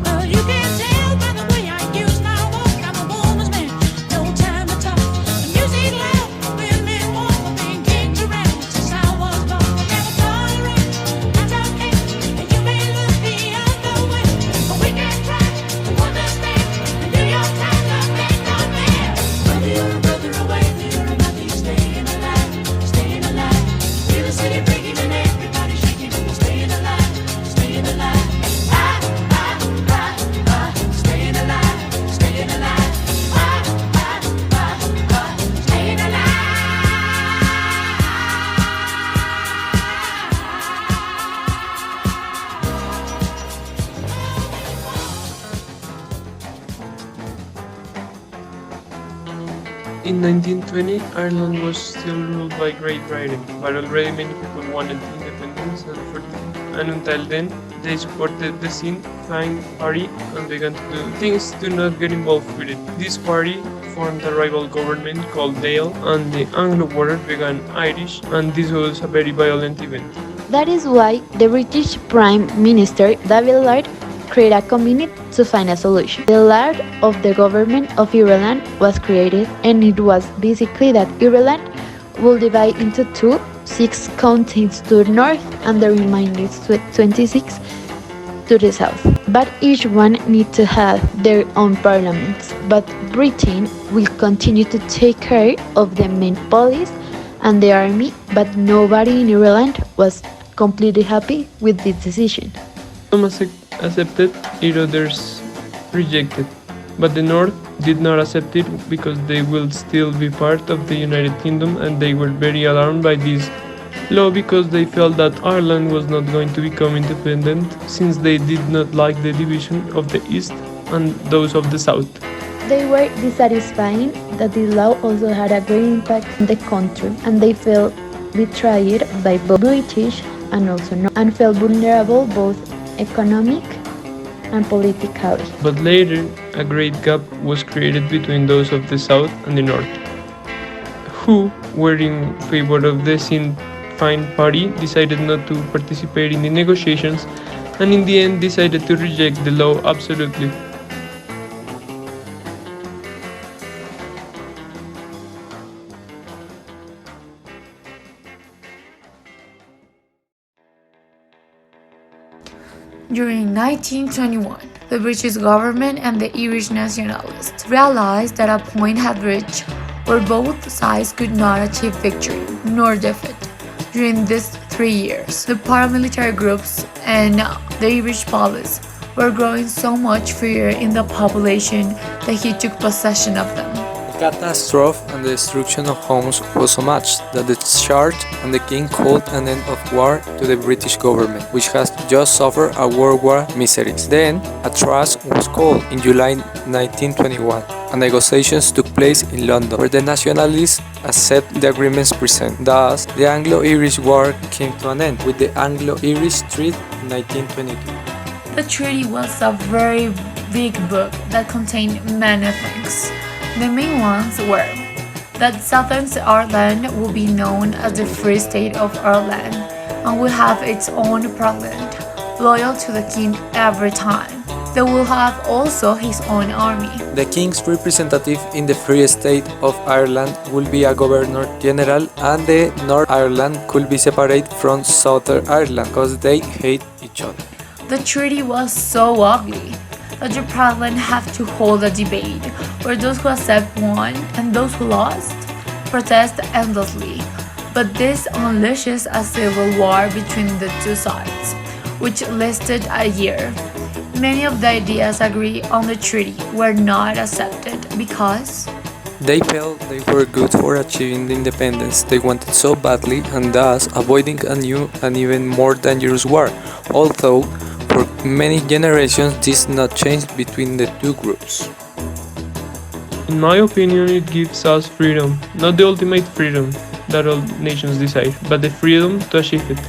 Well, you can tell by the way I use my walk. I'm a woman's man, no time to talk. Music loud, women walk, being kicked around since I was born. Never tolerate, I don't care, and you may look the other way, but we can try to understand and do your time to make no man. Whether you're a brother away, you're a nothing, staying alive, staying alive. Feel the city breaking and everybody shaking, staying alive, staying alive. Staying alive, staying alive. Staying alive. In 1920, Ireland was still ruled by Great Britain, but already many people wanted independence, and until then, they supported the Sinn Féin party and began to do things to not get involved with it. This party formed a rival government called Dáil, and the Anglo War began Irish, and this was a very violent event. That is why the British Prime Minister David Laird created a committee to find a solution. The Laird of the government of Ireland was created, and it was basically that Ireland would divide into two, 6 counties to the north and the remaining 26 to the south. But each one need to have their own parliaments. But Britain will continue to take care of the main police and the army, but nobody in Ireland was completely happy with this decision. Some accepted it, others rejected, but the North did not accept it because they will still be part of the United Kingdom, and they were very alarmed by this law because they felt that Ireland was not going to become independent since they did not like the division of the East and those of the South. They were dissatisfied that this law also had a great impact on the country, and they felt betrayed by both British and also North, and felt vulnerable both economic and politically. But later, a great gap was created between those of the South and the North, who were in favor of the Sinn Féin party, decided not to participate in the negotiations, and in the end decided to reject the law absolutely. During 1921, the British government and the Irish nationalists realized that a point had reached where both sides could not achieve victory nor defeat. During these 3 years, the paramilitary groups and the Irish police were growing so much fear in the population that he took possession of them. The catastrophe and the destruction of homes was so much that the Church and the King called an end of war to the British government, which has just suffered a World War miseries. Then, a truce was called in July 1921, and negotiations took place in London, where the nationalists accepted the agreements presented. Thus, the Anglo-Irish War came to an end with the Anglo-Irish Treaty in 1922. The treaty was a very big book that contained many things. The main ones were that Southern Ireland will be known as the Free State of Ireland and will have its own parliament, loyal to the king every time. They will have also his own army. The King's representative in the Free State of Ireland will be a Governor General, and the North Ireland could be separated from Southern Ireland because they hate each other. The treaty was so ugly that the parliament have to hold a debate where those who accept won and those who lost protest endlessly. But this unleashes a civil war between the two sides, which lasted a year. Many of the ideas agreed on the treaty were not accepted because they felt they were good for achieving the independence they wanted so badly, and thus avoiding a new and even more dangerous war, although for many generations this did not change between the two groups. In my opinion, it gives us freedom, not the ultimate freedom that all nations desire, but the freedom to achieve it.